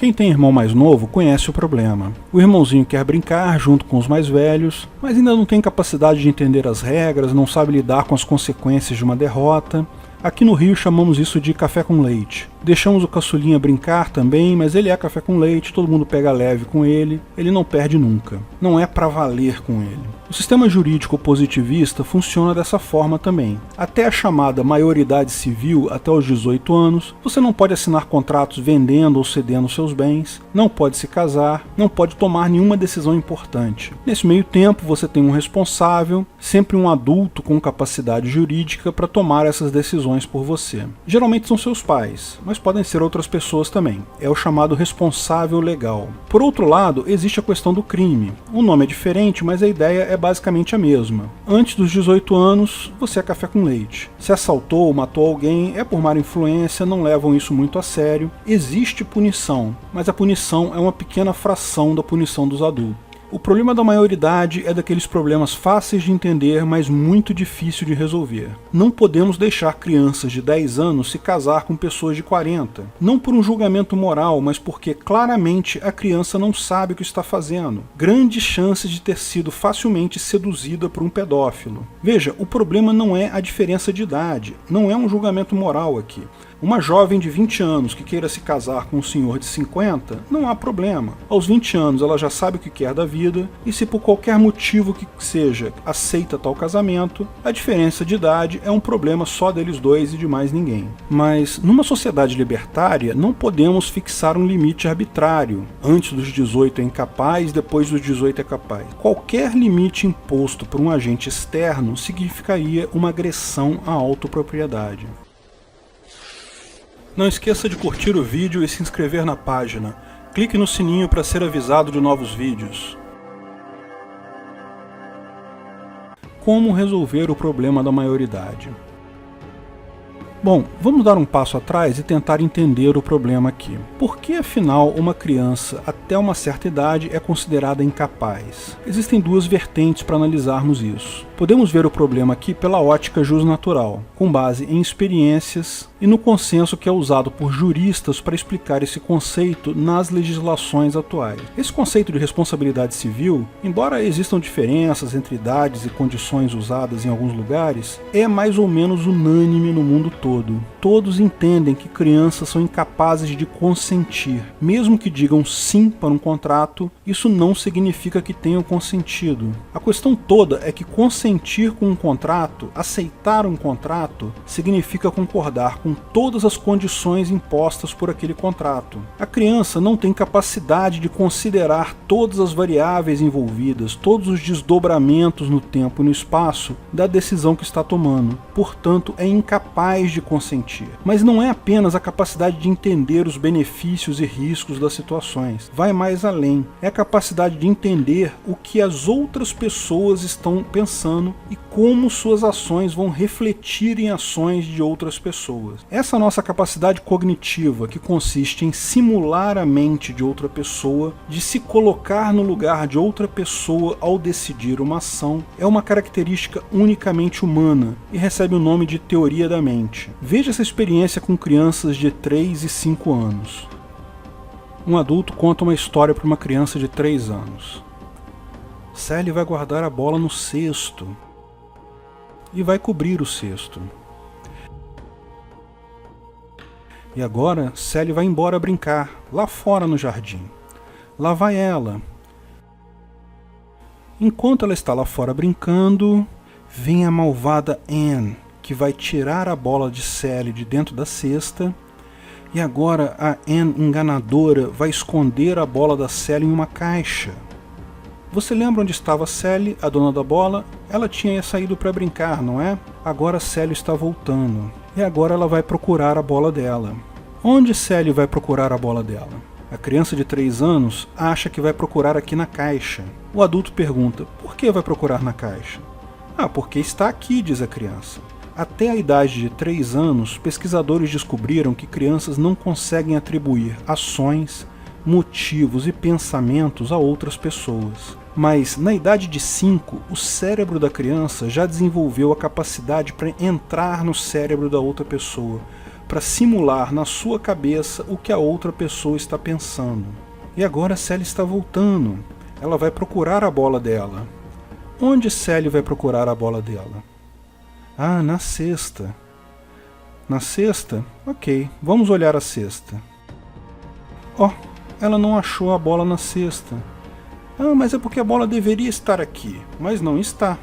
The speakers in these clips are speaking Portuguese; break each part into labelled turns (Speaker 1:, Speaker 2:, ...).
Speaker 1: Quem tem irmão mais novo conhece o problema. O irmãozinho quer brincar junto com os mais velhos, mas ainda não tem capacidade de entender as regras, não sabe lidar com as consequências de uma derrota. Aqui no Rio chamamos isso de café com leite. Deixamos o caçulinha brincar também, mas ele é café com leite, todo mundo pega leve com ele não perde nunca. Não é pra valer com ele. O sistema jurídico positivista funciona dessa forma também. Até a chamada maioridade civil, até os 18 anos, você não pode assinar contratos vendendo ou cedendo seus bens, não pode se casar, não pode tomar nenhuma decisão importante. Nesse meio tempo, você tem um responsável, sempre um adulto com capacidade jurídica para tomar essas decisões por você. Geralmente são seus pais, mas podem ser outras pessoas também. É o chamado responsável legal. Por outro lado, existe a questão do crime. O nome é diferente, mas a ideia é basicamente a mesma. Antes dos 18 anos, você é café com leite. Se assaltou ou matou alguém, é por má influência, não levam isso muito a sério. Existe punição, mas a punição é uma pequena fração da punição dos adultos. O problema da maioridade é daqueles problemas fáceis de entender, mas muito difícil de resolver. Não podemos deixar crianças de 10 anos se casar com pessoas de 40. Não por um julgamento moral, mas porque claramente a criança não sabe o que está fazendo. Grandes chances de ter sido facilmente seduzida por um pedófilo. Veja, o problema não é a diferença de idade, não é um julgamento moral aqui. Uma jovem de 20 anos que queira se casar com um senhor de 50, não há problema. Aos 20 anos ela já sabe o que quer da vida, e se por qualquer motivo que seja aceita tal casamento, a diferença de idade é um problema só deles dois e de mais ninguém. Mas numa sociedade libertária não podemos fixar um limite arbitrário. Antes dos 18 é incapaz, depois dos 18 é capaz. Qualquer limite imposto por um agente externo significaria uma agressão à autopropriedade. Não esqueça de curtir o vídeo e se inscrever na página. Clique no sininho para ser avisado de novos vídeos. Como resolver o problema da maioridade? Bom, vamos dar um passo atrás e tentar entender o problema aqui. Por que, afinal, uma criança até uma certa idade é considerada incapaz? Existem duas vertentes para analisarmos isso. Podemos ver o problema aqui pela ótica jusnatural, com base em experiências e no consenso que é usado por juristas para explicar esse conceito nas legislações atuais. Esse conceito de responsabilidade civil, embora existam diferenças entre idades e condições usadas em alguns lugares, é mais ou menos unânime no mundo todo. Todos entendem que crianças são incapazes de consentir. Mesmo que digam sim para um contrato, isso não significa que tenham consentido. A questão toda é que consentir com um contrato, aceitar um contrato, significa concordar com todas as condições impostas por aquele contrato. A criança não tem capacidade de considerar todas as variáveis envolvidas, todos os desdobramentos no tempo e no espaço da decisão que está tomando. Portanto, é incapaz de consentir. Mas não é apenas a capacidade de entender os benefícios e riscos das situações. Vai mais além. É a capacidade de entender o que as outras pessoas estão pensando e como suas ações vão refletir em ações de outras pessoas. Essa nossa capacidade cognitiva, que consiste em simular a mente de outra pessoa, de se colocar no lugar de outra pessoa ao decidir uma ação, é uma característica unicamente humana e recebe o nome de teoria da mente. Veja essa experiência com crianças de 3 e 5 anos. Um adulto conta uma história para uma criança de 3 anos. Sally vai guardar a bola no cesto e vai cobrir o cesto. E agora Sally vai embora brincar, lá fora no jardim. Lá vai ela. Enquanto ela está lá fora brincando, vem a malvada Anne, que vai tirar a bola de Sally de dentro da cesta, e agora a Anne enganadora vai esconder a bola da Sally em uma caixa. Você lembra onde estava Sally, a dona da bola? Ela tinha saído para brincar, não é? Agora Sally está voltando, e agora ela vai procurar a bola dela. Onde Sally vai procurar a bola dela? A criança de 3 anos acha que vai procurar aqui na caixa. O adulto pergunta, por que vai procurar na caixa? Ah, porque está aqui, diz a criança. Até a idade de 3 anos, pesquisadores descobriram que crianças não conseguem atribuir ações, motivos e pensamentos a outras pessoas. Mas, na idade de 5, o cérebro da criança já desenvolveu a capacidade para entrar no cérebro da outra pessoa, para simular na sua cabeça o que a outra pessoa está pensando. E agora Sally está voltando. Ela vai procurar a bola dela. Onde Sally vai procurar a bola dela? Ah, na cesta. Na cesta? Ok, vamos olhar a cesta. Ó, ela não achou a bola na cesta. Ah, mas é porque a bola deveria estar aqui, mas não está.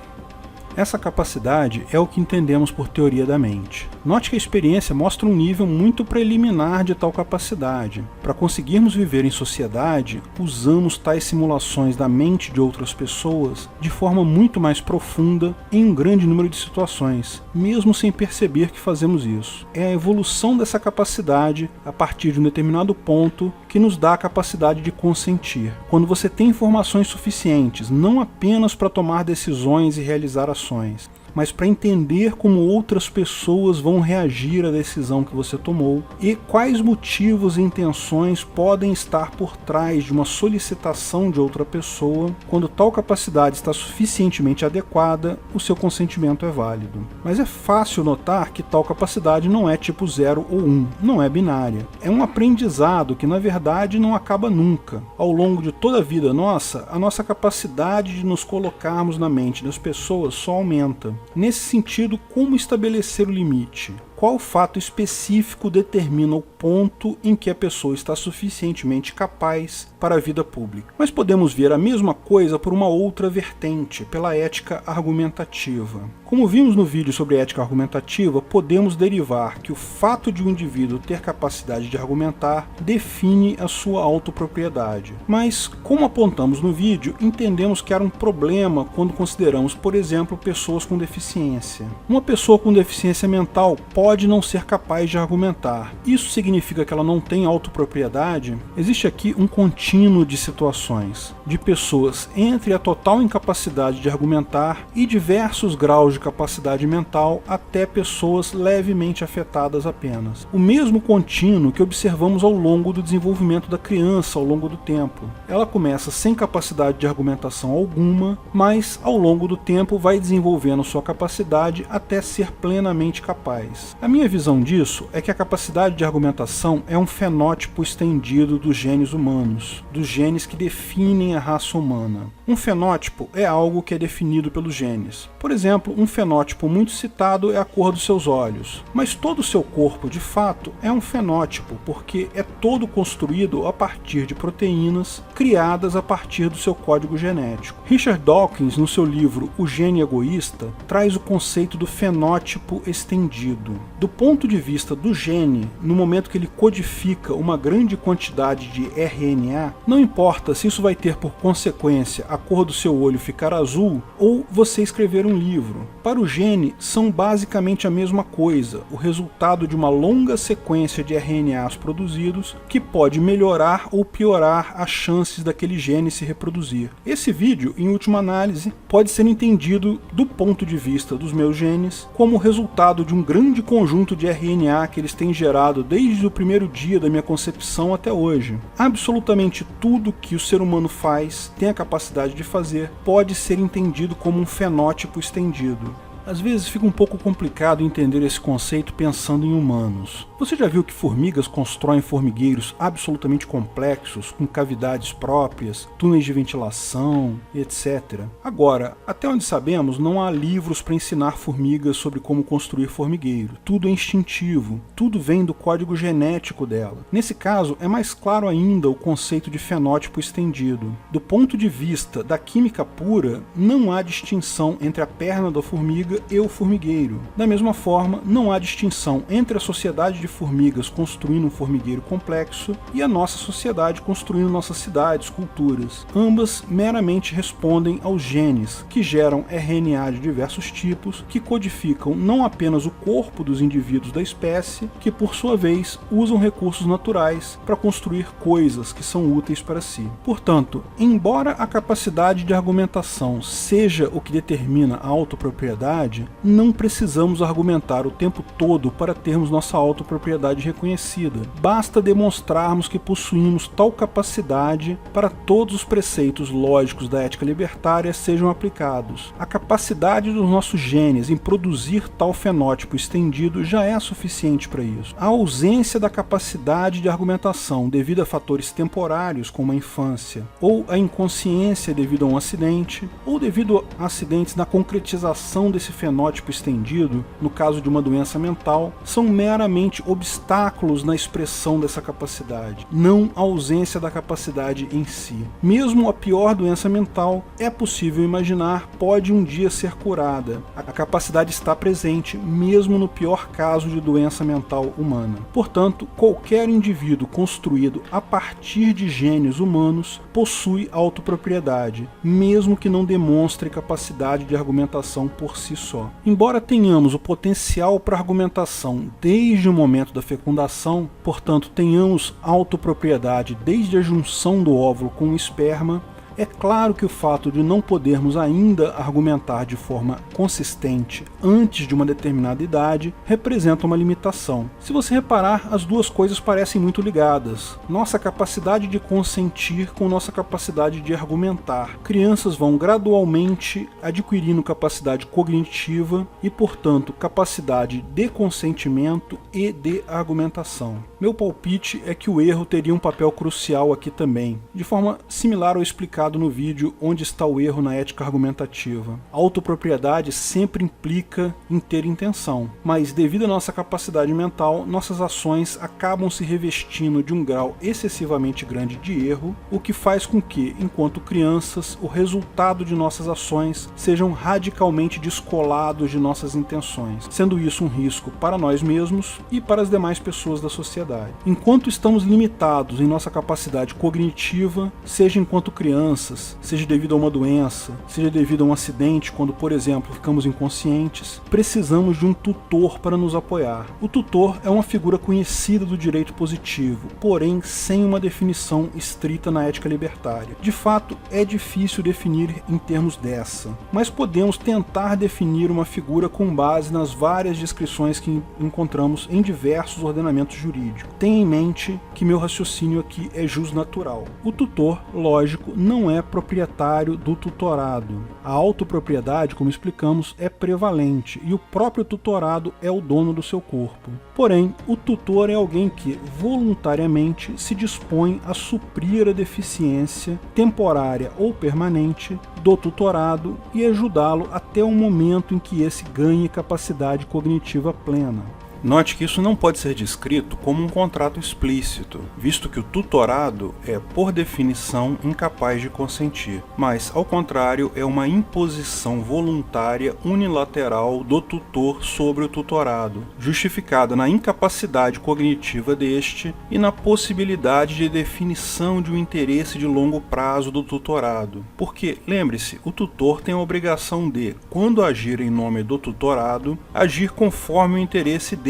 Speaker 1: Essa capacidade é o que entendemos por teoria da mente. Note que a experiência mostra um nível muito preliminar de tal capacidade. Para conseguirmos viver em sociedade, usamos tais simulações da mente de outras pessoas de forma muito mais profunda em um grande número de situações, mesmo sem perceber que fazemos isso. É a evolução dessa capacidade a partir de um determinado ponto que nos dá a capacidade de consentir. Quando você tem informações suficientes, não apenas para tomar decisões e realizar ações, mas para entender como outras pessoas vão reagir à decisão que você tomou e quais motivos e intenções podem estar por trás de uma solicitação de outra pessoa. Quando tal capacidade está suficientemente adequada, o seu consentimento é válido. Mas é fácil notar que tal capacidade não é tipo 0 ou 1, não é binária. É um aprendizado que na verdade não acaba nunca. Ao longo de toda a vida nossa, a nossa capacidade de nos colocarmos na mente das pessoas só aumenta. Nesse sentido, como estabelecer o limite? Qual fato específico determina o ponto em que a pessoa está suficientemente capaz para a vida pública? Mas podemos ver a mesma coisa por uma outra vertente, pela ética argumentativa. Como vimos no vídeo sobre ética argumentativa, podemos derivar que o fato de um indivíduo ter capacidade de argumentar define a sua autopropriedade. Mas, como apontamos no vídeo, entendemos que era um problema quando consideramos, por exemplo, pessoas com deficiência. Uma pessoa com deficiência mental pode não ser capaz de argumentar. Isso significa que ela não tem autopropriedade? Existe aqui um contínuo de situações, de pessoas entre a total incapacidade de argumentar e diversos graus de capacidade mental até pessoas levemente afetadas apenas. O mesmo contínuo que observamos ao longo do desenvolvimento da criança ao longo do tempo. Ela começa sem capacidade de argumentação alguma, mas ao longo do tempo vai desenvolvendo sua capacidade até ser plenamente capaz. A minha visão disso é que a capacidade de argumentação é um fenótipo estendido dos genes humanos, dos genes que definem a raça humana. Um fenótipo é algo que é definido pelos genes. Por exemplo, um fenótipo muito citado é a cor dos seus olhos. Mas todo o seu corpo, de fato, é um fenótipo, porque é todo construído a partir de proteínas criadas a partir do seu código genético. Richard Dawkins, no seu livro O Gene Egoísta, traz o conceito do fenótipo estendido. Do ponto de vista do gene, no momento que ele codifica uma grande quantidade de RNA, não importa se isso vai ter por consequência a cor do seu olho ficar azul ou você escrever um livro. Para o gene, são basicamente a mesma coisa, o resultado de uma longa sequência de RNAs produzidos que pode melhorar ou piorar as chances daquele gene se reproduzir. Esse vídeo, em última análise, pode ser entendido do ponto de vista dos meus genes como resultado de um grande conjunto de RNA que eles têm gerado desde o primeiro dia da minha concepção até hoje. Absolutamente tudo que o ser humano faz, tem a capacidade de fazer, pode ser entendido como um fenótipo estendido. Às vezes fica um pouco complicado entender esse conceito pensando em humanos. Você já viu que formigas constroem formigueiros absolutamente complexos, com cavidades próprias, túneis de ventilação, etc. Agora, até onde sabemos, não há livros para ensinar formigas sobre como construir formigueiro. Tudo é instintivo, tudo vem do código genético dela. Nesse caso, é mais claro ainda o conceito de fenótipo estendido. Do ponto de vista da química pura, não há distinção entre a perna da formiga e o formigueiro. Da mesma forma, não há distinção entre a sociedade de formigas construindo um formigueiro complexo e a nossa sociedade construindo nossas cidades, culturas. Ambas meramente respondem aos genes, que geram RNA de diversos tipos, que codificam não apenas o corpo dos indivíduos da espécie, que por sua vez usam recursos naturais para construir coisas que são úteis para si. Portanto, embora a capacidade de argumentação seja o que determina a autopropriedade, autopropriedade, não precisamos argumentar o tempo todo para termos nossa autopropriedade reconhecida. Basta demonstrarmos que possuímos tal capacidade para todos os preceitos lógicos da ética libertária sejam aplicados. A capacidade dos nossos genes em produzir tal fenótipo estendido já é suficiente para isso. A ausência da capacidade de argumentação devido a fatores temporários como a infância, ou a inconsciência devido a um acidente, ou devido a acidentes na concretização desse fenótipo estendido, no caso de uma doença mental, são meramente obstáculos na expressão dessa capacidade, não a ausência da capacidade em si. Mesmo a pior doença mental, é possível imaginar, pode um dia ser curada. A capacidade está presente, mesmo no pior caso de doença mental humana. Portanto, qualquer indivíduo construído a partir de genes humanos possui autopropriedade, mesmo que não demonstre capacidade de argumentação por si só. Embora tenhamos o potencial para argumentação desde o momento da fecundação, portanto tenhamos autopropriedade desde a junção do óvulo com o esperma, é claro que o fato de não podermos ainda argumentar de forma consistente antes de uma determinada idade representa uma limitação. Se você reparar, as duas coisas parecem muito ligadas. Nossa capacidade de consentir com nossa capacidade de argumentar. Crianças vão gradualmente adquirindo capacidade cognitiva e, portanto, capacidade de consentimento e de argumentação. Meu palpite é que o erro teria um papel crucial aqui também, de forma similar ao explicado no vídeo Onde está o erro na ética argumentativa. A autopropriedade sempre implica em ter intenção, mas devido à nossa capacidade mental, nossas ações acabam se revestindo de um grau excessivamente grande de erro, o que faz com que, enquanto crianças, o resultado de nossas ações sejam radicalmente descolados de nossas intenções, sendo isso um risco para nós mesmos e para as demais pessoas da sociedade. Enquanto estamos limitados em nossa capacidade cognitiva, seja enquanto crianças, seja devido a uma doença, seja devido a um acidente, quando, por exemplo, ficamos inconscientes, precisamos de um tutor para nos apoiar. O tutor é uma figura conhecida do direito positivo, porém sem uma definição estrita na ética libertária. De fato, é difícil definir em termos dessa, mas podemos tentar definir uma figura com base nas várias descrições que encontramos em diversos ordenamentos jurídicos. Tenha em mente que meu raciocínio aqui é jusnatural. O tutor, lógico, não é proprietário do tutorado. A autopropriedade, como explicamos, é prevalente e o próprio tutorado é o dono do seu corpo. Porém, o tutor é alguém que voluntariamente se dispõe a suprir a deficiência temporária ou permanente do tutorado e ajudá-lo até o momento em que esse ganhe capacidade cognitiva plena. Note que isso não pode ser descrito como um contrato explícito, visto que o tutorado é, por definição, incapaz de consentir, mas, ao contrário, é uma imposição voluntária unilateral do tutor sobre o tutorado, justificada na incapacidade cognitiva deste e na possibilidade de definição de um interesse de longo prazo do tutorado. Porque, lembre-se, o tutor tem a obrigação de, quando agir em nome do tutorado, agir conforme o interesse deste.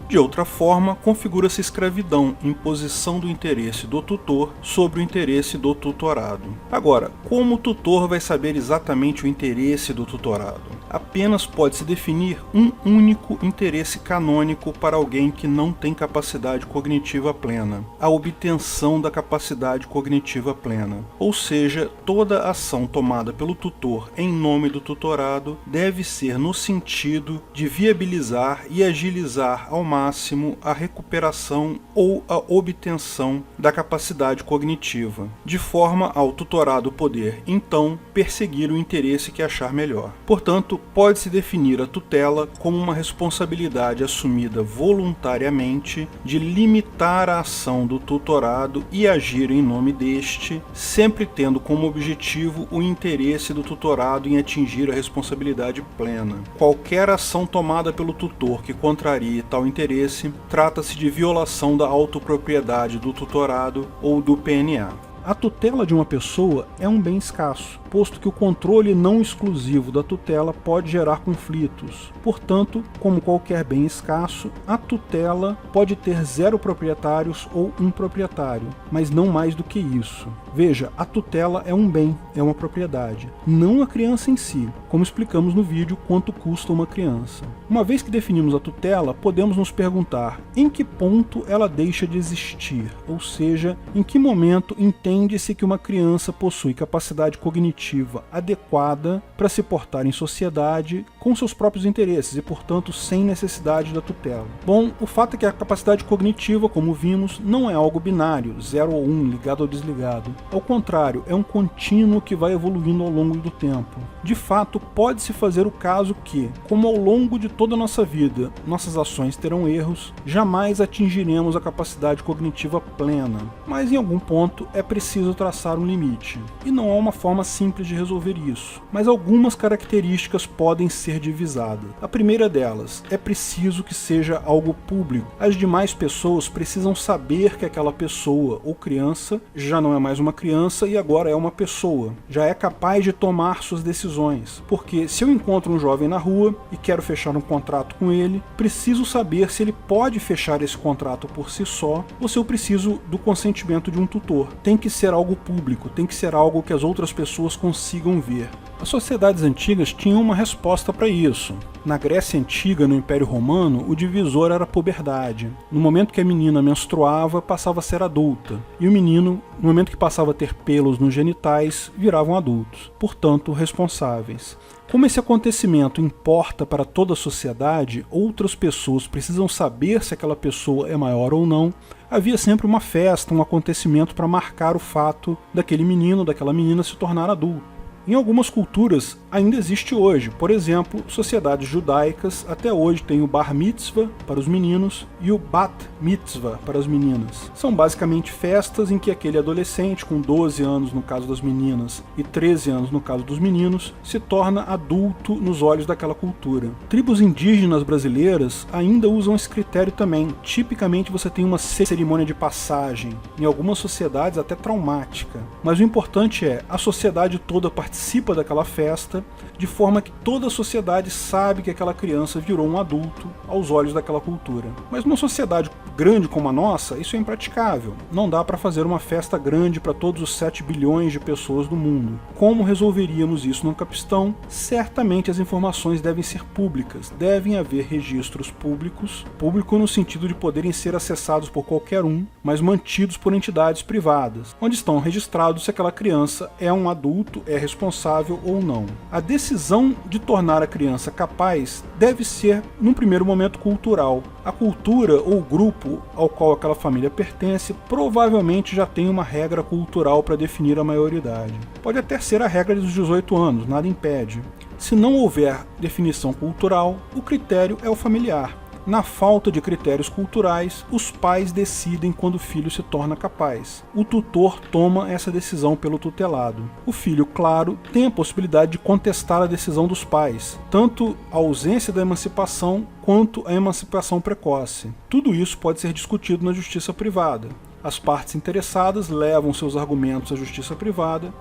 Speaker 1: De outra forma, configura-se escravidão, imposição do interesse do tutor sobre o interesse do tutorado. Agora, como o tutor vai saber exatamente o interesse do tutorado? Apenas pode-se definir um único interesse canônico para alguém que não tem capacidade cognitiva plena: a obtenção da capacidade cognitiva plena. Ou seja, toda ação tomada pelo tutor em nome do tutorado deve ser no sentido de viabilizar e agilizar ao máximo a recuperação ou a obtenção da capacidade cognitiva, de forma ao tutorado poder, então, perseguir o interesse que achar melhor. Portanto, pode-se definir a tutela como uma responsabilidade assumida voluntariamente de limitar a ação do tutorado e agir em nome deste, sempre tendo como objetivo o interesse do tutorado em atingir a responsabilidade plena. Qualquer ação tomada pelo tutor que contrarie tal interesse, trata-se de violação da autopropriedade do tutorado ou do PNA. A tutela de uma pessoa é um bem escasso. posto que o controle não exclusivo da tutela pode gerar conflitos. Portanto, como qualquer bem escasso, a tutela pode ter 0 proprietários ou 1 proprietário, mas não mais do que isso. Veja, a tutela é um bem, é uma propriedade, não a criança em si, como explicamos no vídeo quanto custa uma criança. Uma vez que definimos a tutela, podemos nos perguntar em que ponto ela deixa de existir, ou seja, em que momento entende-se que uma criança possui capacidade cognitiva adequada para se portar em sociedade com seus próprios interesses e, portanto, sem necessidade da tutela. Bom, o fato é que a capacidade cognitiva, como vimos, não é algo binário, 0 ou 1, ligado ou desligado. Ao contrário, é um contínuo que vai evoluindo ao longo do tempo. De fato, pode-se fazer o caso que, como ao longo de toda a nossa vida, nossas ações terão erros, jamais atingiremos a capacidade cognitiva plena. Mas em algum ponto é preciso traçar um limite. E não há uma forma simples de resolver isso. Mas algumas características podem ser divisadas. A primeira delas, é preciso que seja algo público. As demais pessoas precisam saber que aquela pessoa ou criança já não é mais uma criança e agora é uma pessoa. Já é capaz de tomar suas decisões. Porque se eu encontro um jovem na rua e quero fechar um contrato com ele, preciso saber se ele pode fechar esse contrato por si só ou se eu preciso do consentimento de um tutor. Tem que ser algo público, tem que ser algo que as outras pessoas consigam ver. As sociedades antigas tinham uma resposta para isso. Na Grécia Antiga, no Império Romano, o divisor era a puberdade. No momento que a menina menstruava, passava a ser adulta, e o menino, no momento que passava a ter pelos nos genitais, viravam adultos, portanto responsáveis. Como esse acontecimento importa para toda a sociedade, outras pessoas precisam saber se aquela pessoa é maior ou não, havia sempre uma festa, um acontecimento para marcar o fato daquele menino, daquela menina se tornar adulto. Em algumas culturas ainda existe hoje, por exemplo, sociedades judaicas até hoje têm o bar mitzvah para os meninos e o bat mitzvah para as meninas. São basicamente festas em que aquele adolescente com 12 anos no caso das meninas e 13 anos no caso dos meninos se torna adulto nos olhos daquela cultura. Tribos indígenas brasileiras ainda usam esse critério também. Tipicamente você tem uma cerimônia de passagem, em algumas sociedades até traumática. Mas o importante é, a sociedade toda participa daquela festa, de forma que toda a sociedade sabe que aquela criança virou um adulto aos olhos daquela cultura. Mas numa sociedade grande como a nossa, isso é impraticável. Não dá para fazer uma festa grande para todos os 7 bilhões de pessoas do mundo. Como resolveríamos isso num capistão? Certamente as informações devem ser públicas, devem haver registros públicos, público no sentido de poderem ser acessados por qualquer um, mas mantidos por entidades privadas, onde estão registrados se aquela criança é um adulto, é responsável ou não. A decisão de tornar a criança capaz deve ser, num primeiro momento, cultural. A cultura ou o grupo ao qual aquela família pertence provavelmente já tem uma regra cultural para definir a maioridade. Pode até ser a regra dos 18 anos, nada impede. Se não houver definição cultural, o critério é o familiar. Na falta de critérios culturais, os pais decidem quando o filho se torna capaz. O tutor toma essa decisão pelo tutelado. O filho, claro, tem a possibilidade de contestar a decisão dos pais, tanto a ausência da emancipação quanto a emancipação precoce. Tudo isso pode ser discutido na justiça privada. As partes interessadas levam seus argumentos à justiça privada.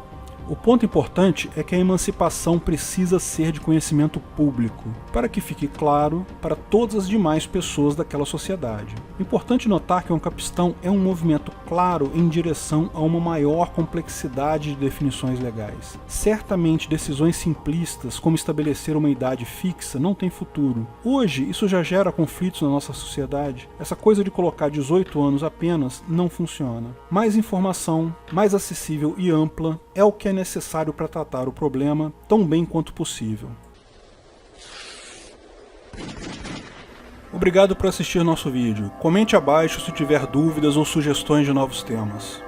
Speaker 1: O ponto importante é que a emancipação precisa ser de conhecimento público, para que fique claro para todas as demais pessoas daquela sociedade. Importante notar que o Ancapistão é um movimento claro em direção a uma maior complexidade de definições legais. Certamente decisões simplistas, como estabelecer uma idade fixa, não têm futuro. Hoje, isso já gera conflitos na nossa sociedade. Essa coisa de colocar 18 anos apenas não funciona. Mais informação, mais acessível e ampla, é o que é necessário para tratar o problema tão bem quanto possível. Obrigado por assistir nosso vídeo. Comente abaixo se tiver dúvidas ou sugestões de novos temas.